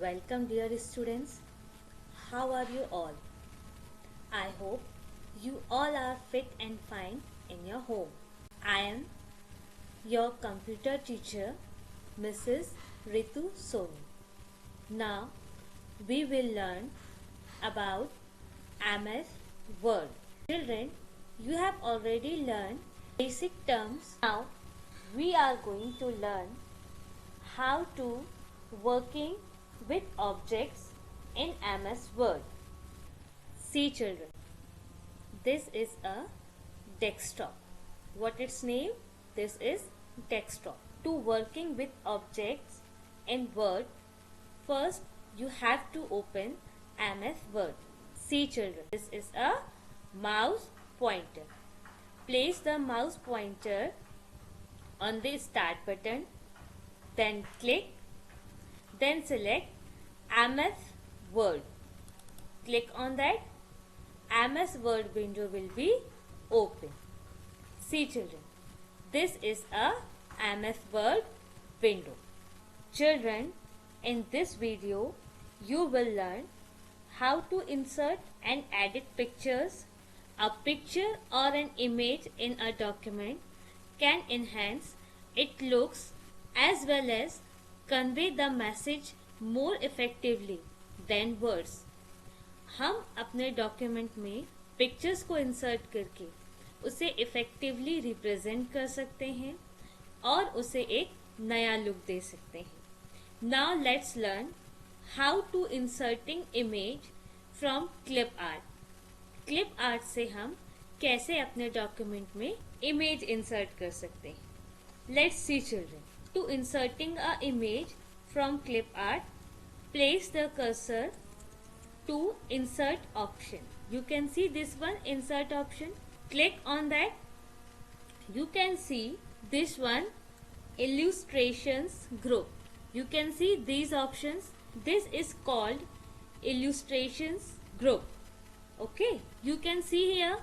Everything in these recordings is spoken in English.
Welcome dear students. How are you all? I hope you all are fit and fine in your home. I am your computer teacher, Mrs. Ritu Soni. Now we will learn about MS Word. Children, you have already learned basic terms. Now we are going to learn how to working with objects in MS Word. See children, this is a desktop. What its name? This is desktop. To working with objects in Word, first you have to open MS Word. See children, this is a mouse pointer. Place the mouse pointer on the start button, then click, then select MS Word. Click on that. MS Word window will be open. See children, this is a MS Word window. Children, in this video you will learn how to insert and edit pictures. A picture or an image in a document can enhance its looks as well as convey the message more effectively than words. हम अपने document में pictures को insert करके उसे effectively represent कर सकते हैं और उसे एक नया लुक दे सकते हैं. Now let's learn how to inserting image from clip art. Clip art से हम कैसे अपने डॉक्यूमेंट में इमेज इंसर्ट कर सकते हैं. Let's see children. To inserting a image from clip art, place the cursor to insert option. You can see this one, insert option. Click on that. You can see this one, illustrations group. You can see these options. This is called illustrations group. Okay, you can see here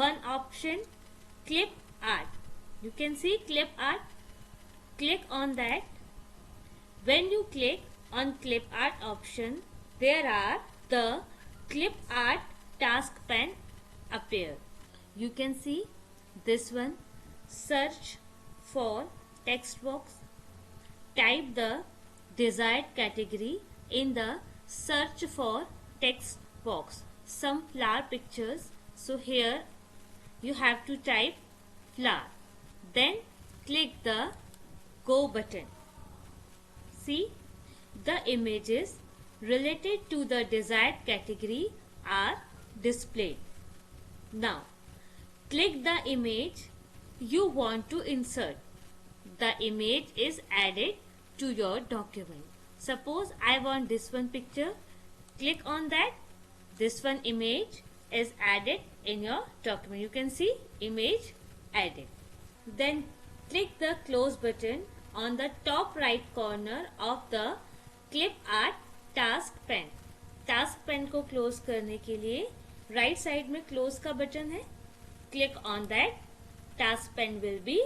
one option, clip art. You can see clip art. Click on that. When you click on clip art option, there are the clip art task pen appear. You can see this one, search for text box. Type the desired category in the search for text box. Some flower pictures. So here you have to type flower. Then click the go button. See, the images related to the desired category are displayed. Now, click the image you want to insert. The image is added to your document. Suppose I want this one picture. Click on that. This one image is added in your document. You can see image added. Then click the close button on the top right corner of the clip art task pen. Task pen को close करने के लिए right side में close का button है. Click on that. Task pen will be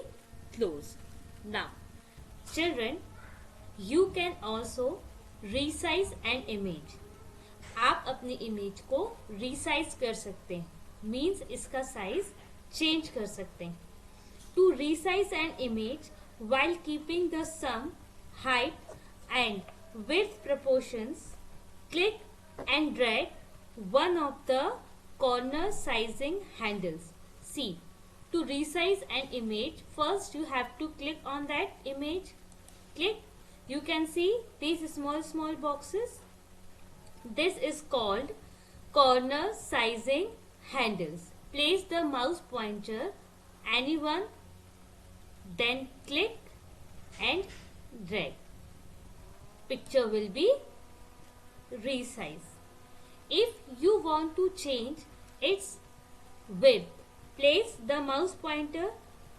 closed. Now, children, you can also resize an image. आप अपनी image को resize कर सकते हैं. Means इसका size change कर सकते हैं. To resize an image while keeping the sum, height and width proportions, click and drag one of the corner sizing handles. See, to resize an image, first you have to click on that image. Click. You can see these small boxes. This is called corner sizing handles. Place the mouse pointer anyone, then click and drag. Picture will be resized. If you want to change its width, place the mouse pointer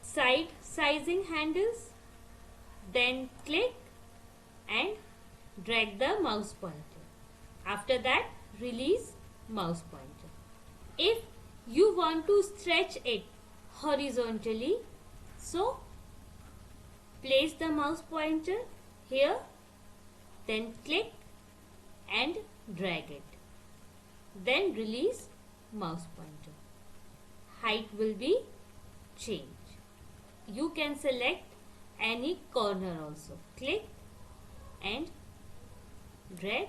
side sizing handles, then click and drag the mouse pointer. After that, release mouse pointer. If you want to stretch it horizontally, so place the mouse pointer here, then click and drag it. Then release mouse pointer. Height will be changed. You can select any corner also. Click and drag,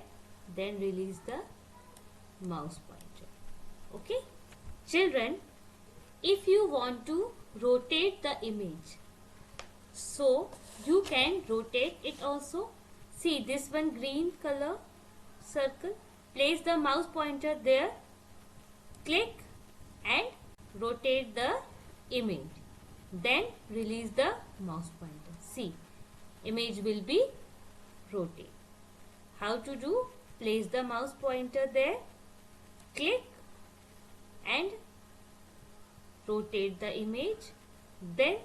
then release the mouse pointer. Okay? Children, if you want to rotate the image, so you can rotate it also. See this one green color circle. Place the mouse pointer there. Click and rotate the image. Then release the mouse pointer. See, image will be rotated. How to do? Place the mouse pointer there. Click and rotate the image. Then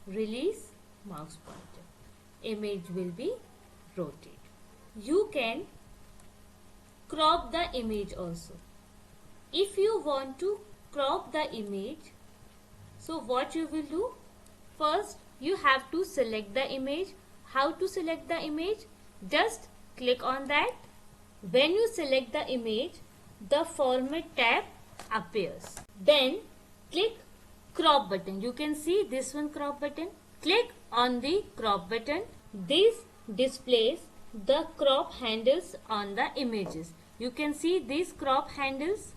release mouse pointer. Image will be rotated. You can crop the image also. If you want to crop the image, so what you will do? First, you have to select the image. How to select the image? Just click on that. When you select the image, the format tab appears. Then click crop button. You can see this one crop button. Click on the crop button. This displays the crop handles on the images. You can see these crop handles.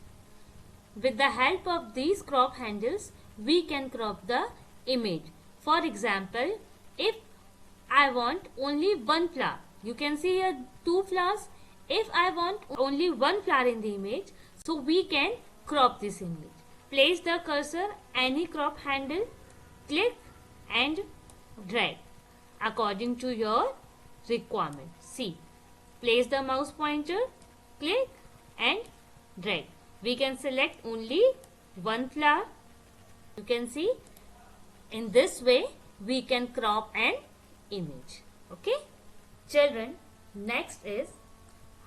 With the help of these crop handles, we can crop the image. For example, if I want only one flower, you can see here 2 flowers. If I want only one flower in the image, so we can crop this image. Place the cursor any crop handle, click and drag according to your requirement. See, place the mouse pointer, click and drag. We can select only one flower. You can see in this way we can crop an image. Okay? Children, next is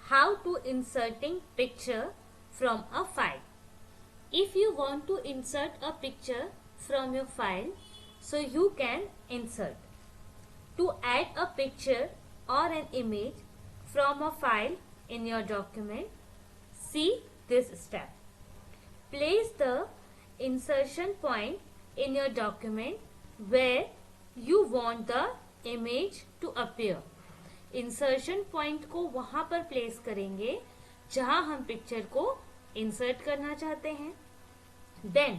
how to inserting picture from a file. If you want to insert a picture from your file, so you can insert. To add a picture or an image from a file in your document, see this step. Place the insertion point in your document where you want the image to appear. Insertion point को वहां पर place करेंगे जहां हम picture को insert करना चाहते हैं. Then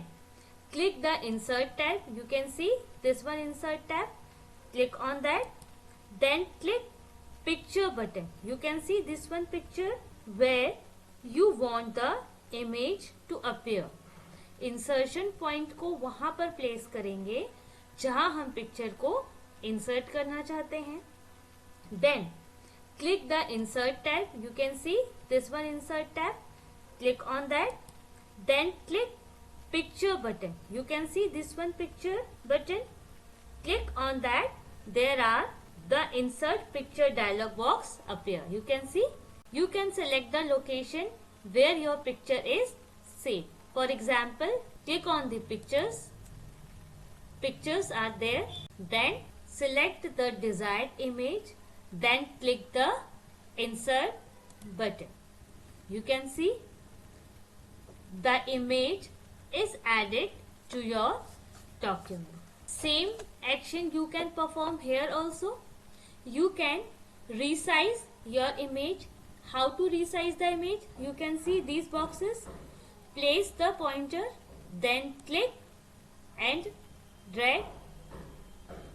click the insert tab. You can see this one insert tab. Click on that. Then click picture button. You can see this one picture where you want the image to appear. Insertion point को वहां पर place करेंगे जहां हम picture को insert करना चाहते हैं. Then click the insert tab. You can see this one insert tab. Click on that. Then click picture button. You can see this one picture button. Click on that. There are the insert picture dialog box appear. You can see. You can select the location where your picture is saved. For example, click on the pictures. Pictures are there. Then select the desired image. Then click the insert button. You can see the image is added to your document. Same action you can perform here also. You can resize your image. How to resize the image? You can see these boxes. Place the pointer, then click and drag.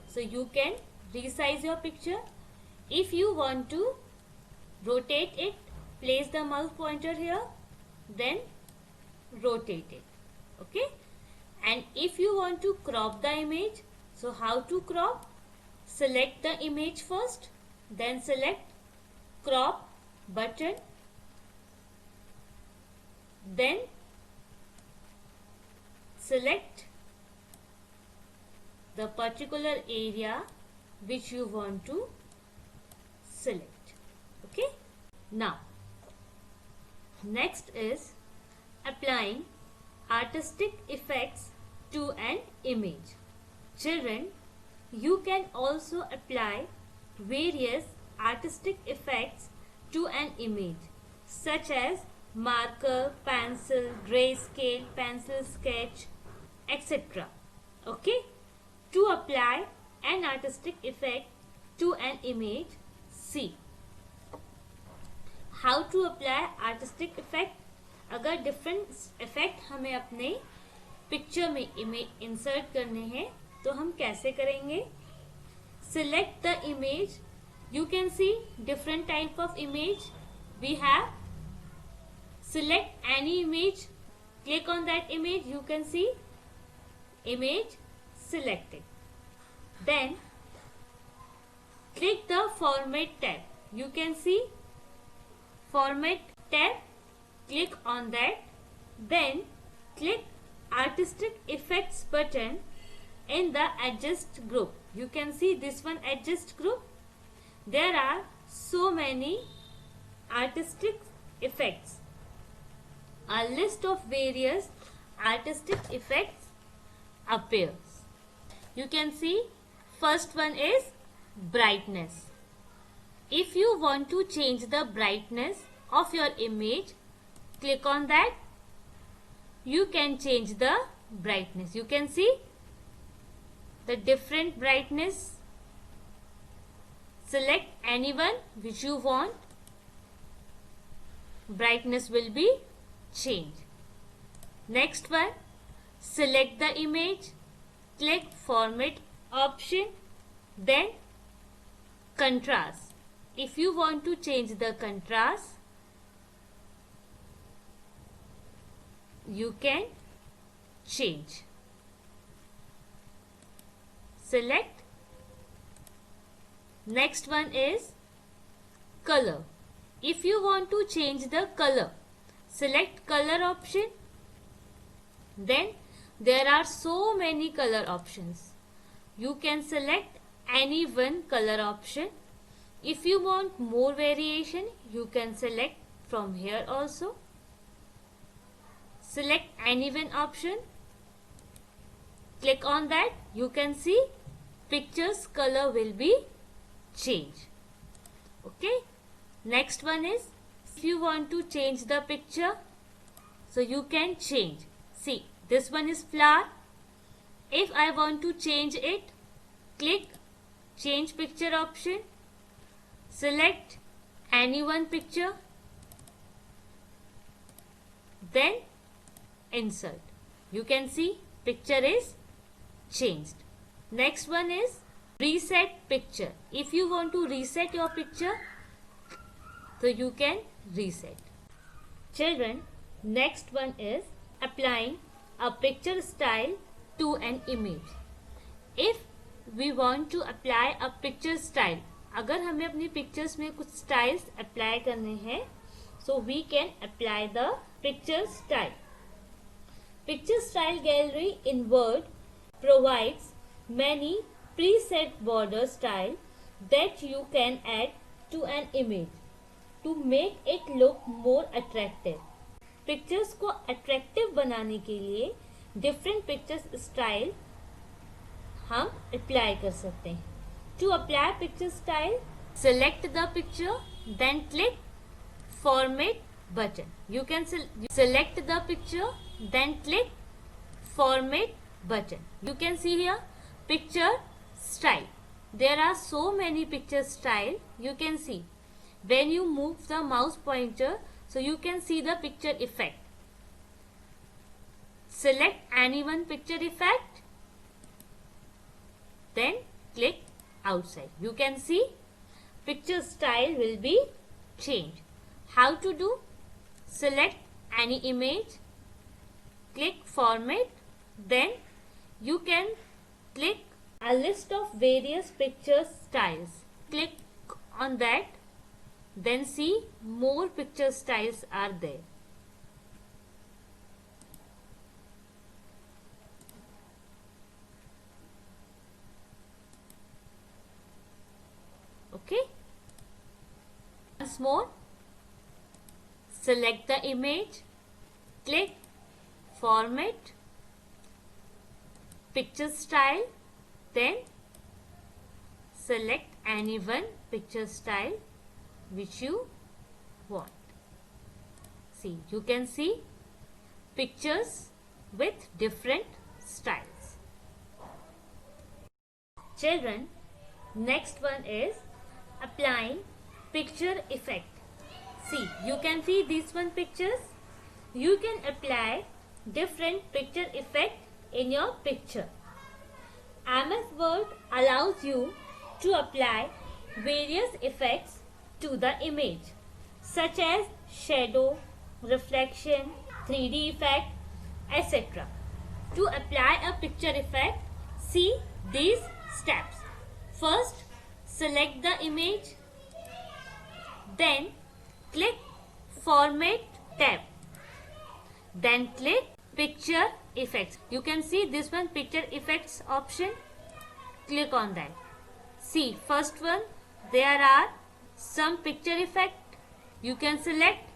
So you can resize your picture. If you want to rotate it, place the mouse pointer here, then rotate it. Okay? And if you want to crop the image, so how to crop? Select the image first, then select crop button, then select the particular area which you want to select. Okay. Now next is applying artistic effects to an image. Children, you can also apply various artistic effects to an image such as marker, pencil, grayscale, pencil sketch, etc. Okay? To apply an artistic effect to an image, see. How to apply artistic effect? अगर different effect हमें अपने picture में image insert करने हैं तो हम कैसे करेंगे? Select the image. You can see different type of image we have. Select any image. Click on that image. You can see image selected. Then click the format tab. You can see format tab. Click on that. Then click artistic effects button in the adjust group. You can see this one, adjust group. There are so many artistic effects. A list of various artistic effects appears. You can see first one is brightness. If you want to change the brightness of your image, click on that. You can change the brightness. You can see the different brightness. Select any one which you want. Brightness will be changed. Next one, select the image. Click format option. Then contrast. If you want to change the contrast, you can change. Select. Next one is color. If you want to change the color, select color option. Then there are so many color options. You can select any one color option. If you want more variation, you can select from here also. Select any one option. Click on that. You can see picture's color will be changed. Okay. Next one is, if you want to change the picture, so you can change. See, this one is flower. If I want to change it, click change picture option. Select any one picture. Then insert. You can see picture is changed. Next one is reset picture. If you want to reset your picture, so you can reset. Children, next one is applying a picture style to an image. If we want to apply a picture style, अगर हमें अपनी pictures में कुछ styles apply करने हैं, so we can apply the picture style. Picture style gallery in Word provides many preset border style that you can add to an image to make it look more attractive. Pictures को attractive बनाने के लिए different picture style हम apply कर सकते हैं. To apply picture style, select the picture, then click format button. You can select the picture, then click format button. You can see here picture style. There are so many picture style. You can see when you move the mouse pointer, so you can see the picture effect. Select any one picture effect, then click outside. You can see picture style will be changed. How to do? Select any image, click format, then you can click a list of various picture styles. Click on that, then see more picture styles are there. Okay. Once more, select the image, click format, picture style, then select any one picture style which you want. See, you can see pictures with different styles. Children, next one is applying picture effect. See, you can see these one pictures. You can apply different picture effect in your picture. MS Word allows you to apply various effects to the image, such as shadow, reflection, 3D effect, etc. To apply a picture effect, see these steps. First, select the image, then click Format tab, then click Picture Effects. You can see this one, Picture Effects option. Click on that. See, first one, there are some picture effect. You can select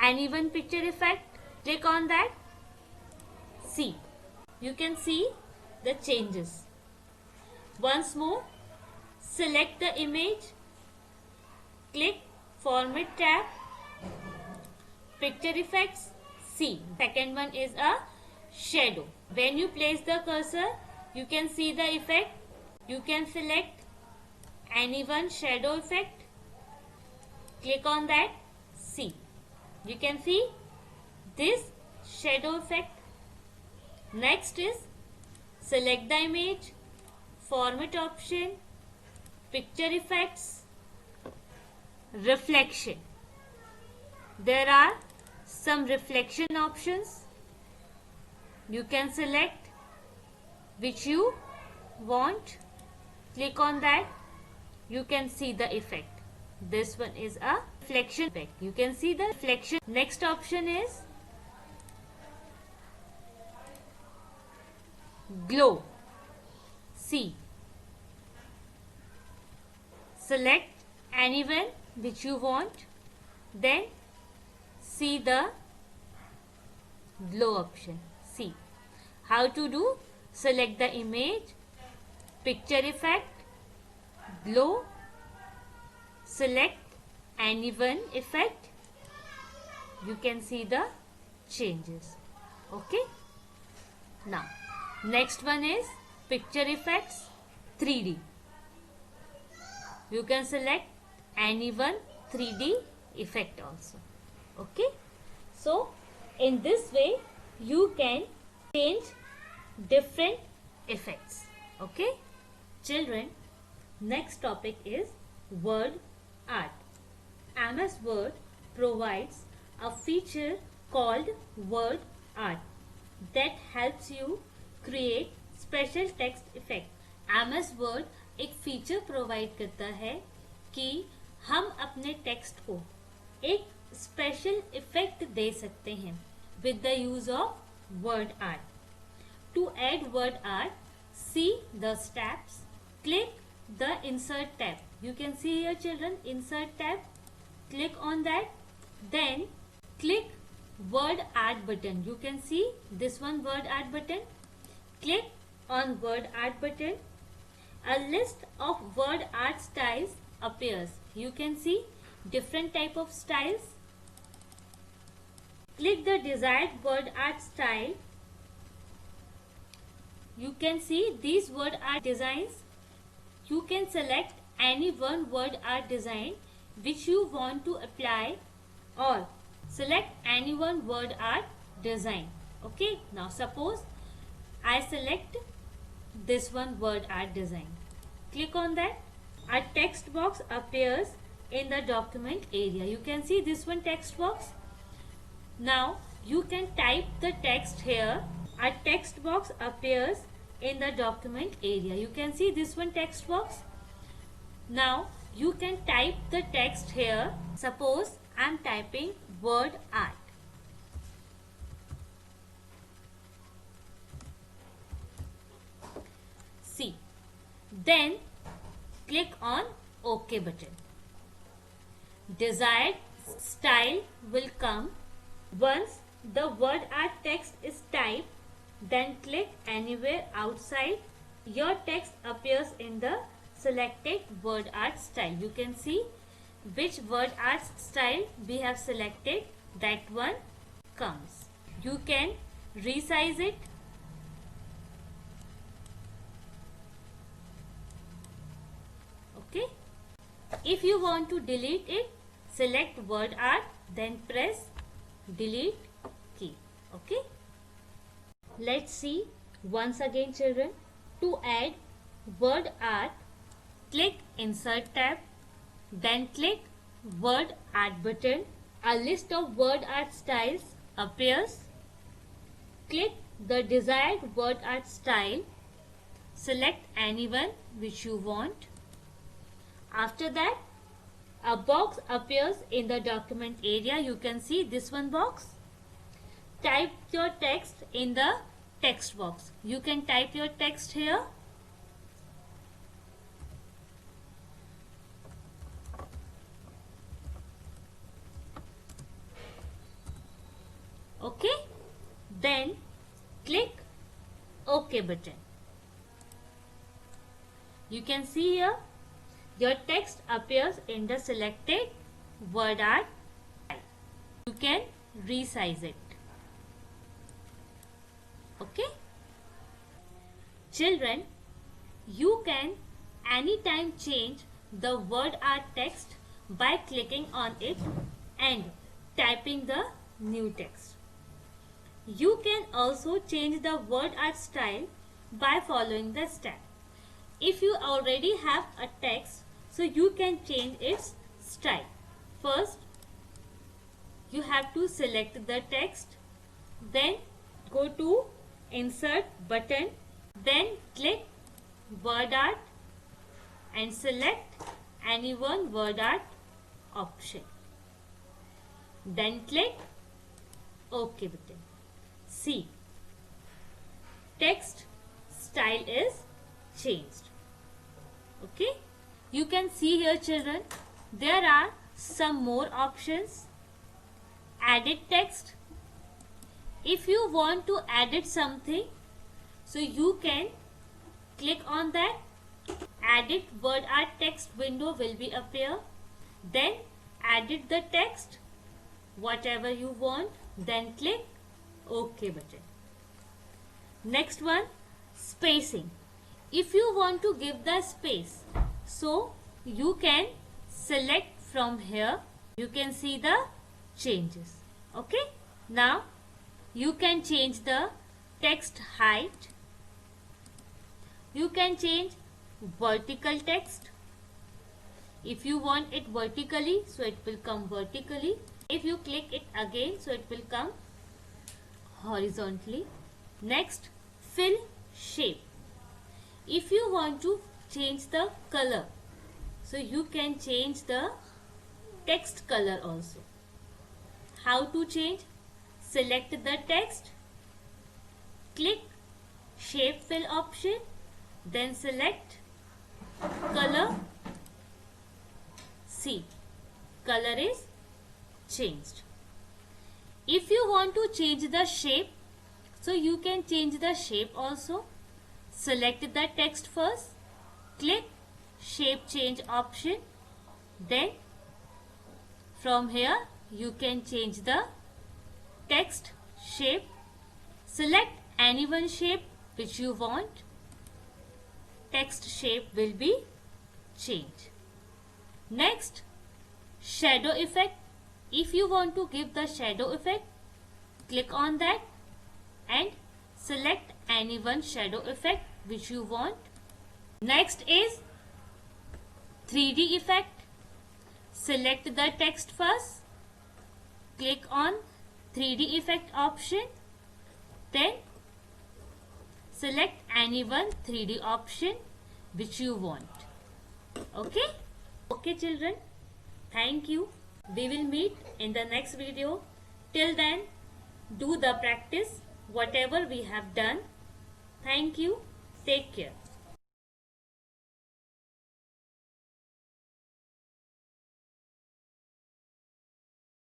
any one picture effect. Click on that. See, you can see the changes. Once more, select the image, click Format tab, Picture Effects. See, second one is a shadow. When you place the cursor, you can see the effect. You can select any one shadow effect. Click on that. See, you can see this shadow effect. Next is select the image, Format option, Picture Effects, Reflection. There are some reflection options. You can select which you want. Click on that. You can see the effect. This one is a reflection effect. You can see the reflection. Next option is glow. See, select anyone which you want, then see the glow option. See how to do. Select the image, picture effect, glow, select any one effect. You can see the changes. Okay. Now, next one is picture effects 3D. You can select any one 3D effect also. Okay. So, in this way, you can change different effects. Okay. Children, next topic is word art. MS Word provides a feature called word art that helps you create special text effect. MS Word एक feature provide करता है कि हम अपने text को एक special effect दे सकते हैं with the use of word art. To add word art, see the steps, click the insert tab. You can see here children, insert tab. Click on that. Then click word art button. You can see this one, word art button. Click on word art button. A list of word art styles appears. You can see different type of styles. Click the desired word art style. You can see these word art designs. You can select any one word art design which you want to apply, or select any one word art design. Okay, now suppose I select this one word art design. Click on that. A text box appears in the document area. You can see this one text box. Now you can type the text here. A text box appears in the document area. You can see this one text box. Now you can type the text here. Suppose I am typing word art. See, then click on OK button. Desired style will come. Once the word art text is typed, then click anywhere outside. Your text appears in the selected word art style. You can see which word art style we have selected, that one comes. You can resize it. Okay. If you want to delete it, select word art, then press delete key. Okay. Let's see once again, children. To add word art, click insert tab, then click word art button. A list of word art styles appears. Click the desired word art style. Select anyone which you want. After that, a box appears in the document area. You can see this one box. Type your text in the text box. You can type your text here. Okay. Then click OK button. You can see here your text appears in the selected word art. You can resize it. Okay. Children, you can anytime change the word art text by clicking on it and typing the new text. You can also change the word art style by following the step. If you already have a text, so you can change its style. First, you have to select the text, then go to insert button, then click word art and select any one word art option. Then click OK button. See, text style is changed. Okay. You can see here, children, there are some more options. Edit text. If you want to edit something, so you can click on that. Edit word art text window will be appear. Then edit the text, whatever you want. Then click OK button. Next one, spacing. If you want to give the space, so you can select from here. You can see the changes. Okay. Now you can change the text height. You can change vertical text. If you want it vertically, so it will come vertically. If you click it again, so it will come horizontally. Next, fill shape. If you want to change the color, so you can change the text color also. How to change? Select the text, click shape fill option, then select color. See, color is changed. If you want to change the shape, so you can change the shape also. Select the text first, click shape change option, then from here you can change the text shape. Select any one shape which you want. Text shape will be changed. Next, shadow effect. If you want to give the shadow effect, click on that and select any one shadow effect which you want. Next is 3D effect. Select the text first, click on 3D effect option, then select any one 3D option which you want. Okay? Okay, children. Thank you. We will meet in the next video. Till then, do the practice whatever we have done. Thank you. Take care.